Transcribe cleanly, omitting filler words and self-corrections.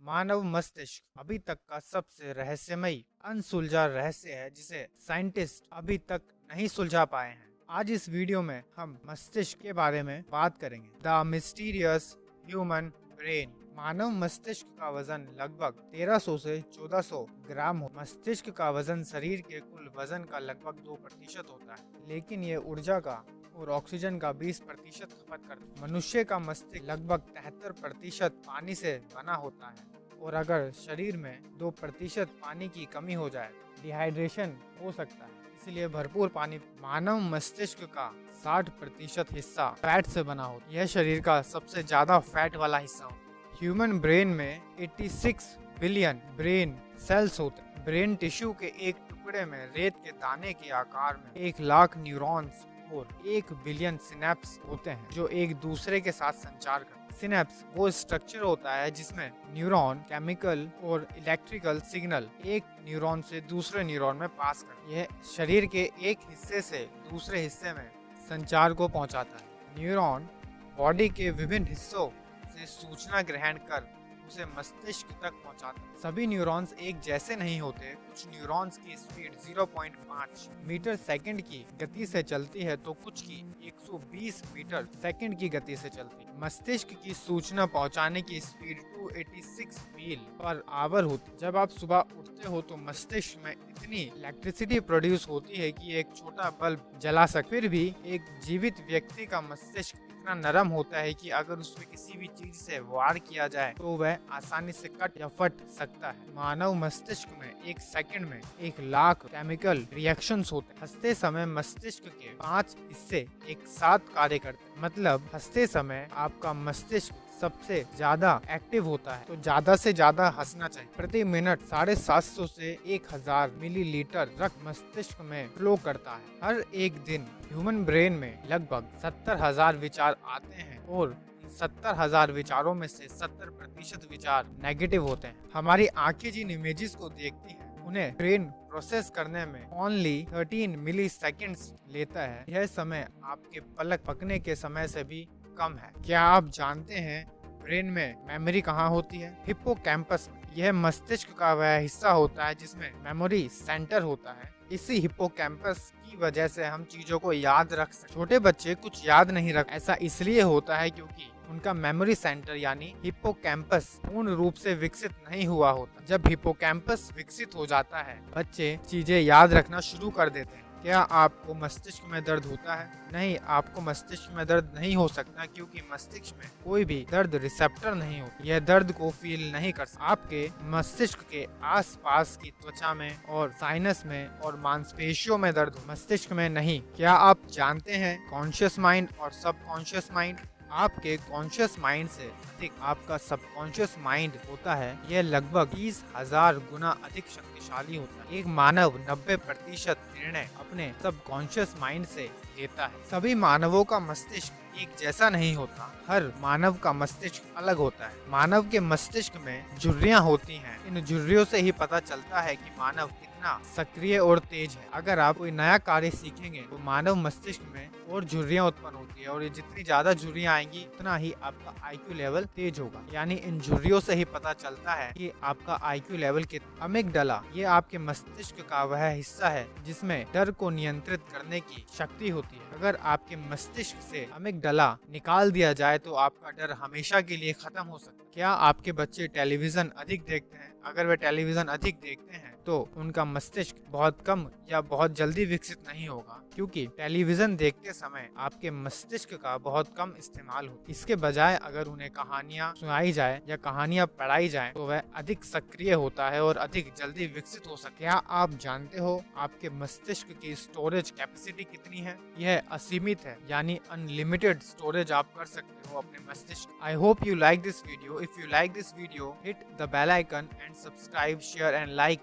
मानव मस्तिष्क अभी तक का सबसे रहस्यमयी अनसुलझा रहस्य है जिसे साइंटिस्ट अभी तक नहीं सुलझा पाए हैं। आज इस वीडियो में हम मस्तिष्क के बारे में बात करेंगे। The mysterious human brain. मानव मस्तिष्क का वजन लगभग 1300 से 1400 ग्राम हो। मस्तिष्क का वजन शरीर के कुल वजन का लगभग 2% होता है, लेकिन ये ऊर्जा का और ऑक्सीजन का 20% खपत करता है। मनुष्य का मस्तिष्क लगभग 73% पानी से बना होता है, और अगर शरीर में 2% पानी की कमी हो जाए डिहाइड्रेशन हो सकता है, इसलिए भरपूर पानी। मानव मस्तिष्क का 60% हिस्सा फैट से बना होता है। यह शरीर का सबसे ज्यादा फैट वाला हिस्सा होता है। ह्यूमन ब्रेन में 86 बिलियन ब्रेन सेल्स होते हैं। ब्रेन टिश्यू के एक टुकड़े में रेत के दाने के आकार में 1 लाख न्यूरॉन्स और 1 बिलियन सिनेप्स होते हैं जो एक दूसरे के साथ संचार करते हैं। सिनेप्स वो स्ट्रक्चर होता है जिसमें न्यूरॉन केमिकल और इलेक्ट्रिकल सिग्नल एक न्यूरॉन से दूसरे न्यूरॉन में पास करते हैं। यह शरीर के एक हिस्से से दूसरे हिस्से में संचार को पहुंचाता है। न्यूरॉन बॉडी के विभिन्न हिस्सों से सूचना ग्रहण कर उसे मस्तिष्क तक पहुंचाते हैं। सभी न्यूरॉन्स एक जैसे नहीं होते। कुछ न्यूरॉन्स की स्पीड 0.5 मीटर सेकंड की गति से चलती है, तो कुछ की 120 मीटर सेकंड की गति से चलती है। मस्तिष्क की सूचना पहुंचाने की स्पीड 286 मील पर आवर होती है। जब आप सुबह उठते हो तो मस्तिष्क में इतनी इलेक्ट्रिसिटी प्रोड्यूस होती है कि एक छोटा बल्ब जला सके। फिर भी एक जीवित व्यक्ति का मस्तिष्क इतना नरम होता है कि अगर उसमें किसी भी चीज से वार किया जाए तो वह आसानी से कट या फट सकता है। मानव मस्तिष्क में एक सेकंड में 1 लाख केमिकल रिएक्शंस होते हैं। हंसते समय मस्तिष्क के 5 हिस्से एक साथ कार्य करते हैं। मतलब हंसते समय आपका मस्तिष्क सबसे ज्यादा एक्टिव होता है, तो ज्यादा से ज्यादा हंसना चाहिए। प्रति मिनट 750 से 1000 मिलीलीटर रक्त मस्तिष्क में फ्लो करता है। हर एक दिन ह्यूमन ब्रेन में लगभग 70,000 विचार आते हैं, और 70,000 विचारों में से 70% विचार नेगेटिव होते हैं। हमारी आंखें जिन इमेजेस को देखती हैं उन्हें ब्रेन प्रोसेस करने में ओनली 13 मिली सेकेंड्स लेता है। यह समय आपके पलक पकने के समय से भी कम है। क्या आप जानते हैं ब्रेन में मेमोरी कहाँ होती है? हिप्पोकैम्पस में। यह मस्तिष्क का वह हिस्सा होता है जिसमें मेमोरी सेंटर होता है। इसी हिप्पोकैम्पस की वजह से हम चीजों को याद रख सकते। छोटे बच्चे कुछ याद नहीं रख, ऐसा इसलिए होता है क्योंकि उनका मेमोरी सेंटर यानी हिप्पोकैम्पस पूर्ण रूप से विकसित नहीं हुआ होता। जब हिप्पोकैम्पस विकसित हो जाता है, बच्चे चीजें याद रखना शुरू कर देते हैं। क्या आपको मस्तिष्क में दर्द होता है? नहीं, आपको मस्तिष्क में दर्द नहीं हो सकता, क्योंकि मस्तिष्क में कोई भी दर्द रिसेप्टर नहीं होता। यह दर्द को फील नहीं कर सकता। आपके मस्तिष्क के आसपास की त्वचा में और साइनस में और मांसपेशियों में दर्द हो, मस्तिष्क में नहीं। क्या आप जानते हैं कॉन्शियस माइंड और सबकॉन्शियस माइंड? आपके कॉन्शियस माइंड से अधिक आपका सबकॉन्शियस माइंड होता है। यह लगभग 30,000 गुना अधिक शक्तिशाली होता है। एक मानव 90% निर्णय अपने सबकॉन्शियस माइंड से लेता है। सभी मानवों का मस्तिष्क एक जैसा नहीं होता। हर मानव का मस्तिष्क अलग होता है। मानव के मस्तिष्क में झुर्रियां होती हैं। इन झुर्रियों से ही पता चलता है कि मानव कितना सक्रिय और तेज है। अगर आप कोई नया कार्य सीखेंगे तो मानव मस्तिष्क में और झुर्रियां उत्पन्न होती है, और ये जितनी ज्यादा झुर्रियां आएंगी उतना ही आपका IQ लेवल तेज होगा। यानी इन झुर्रियों से ही पता चलता है कि आपका IQ लेवल कितना। अमिगडाला ये आपके मस्तिष्क का वह हिस्सा है जिसमें डर को नियंत्रित करने की शक्ति होती है। अगर आपके मस्तिष्क से अमिगडाला निकाल दिया जाए तो आपका डर हमेशा के लिए खत्म हो सकता है। क्या आपके बच्चे टेलीविजन अधिक देखते हैं? अगर वे टेलीविजन अधिक देखते हैं तो उनका मस्तिष्क बहुत कम या बहुत जल्दी विकसित नहीं होगा, क्योंकि टेलीविजन देखते समय आपके मस्तिष्क का बहुत कम इस्तेमाल हो। इसके बजाय अगर उन्हें कहानियां सुनाई जाए या कहानियां पढ़ाई जाए तो वह अधिक सक्रिय होता है और अधिक जल्दी विकसित हो सकता है। क्या आप जानते हो आपके मस्तिष्क की स्टोरेज कैपेसिटी कितनी है? यह असीमित है, यानी अनलिमिटेड स्टोरेज आप कर सकते हो अपने मस्तिष्क। I hope you like this video. If you like this video, hit the bell icon and subscribe, share and like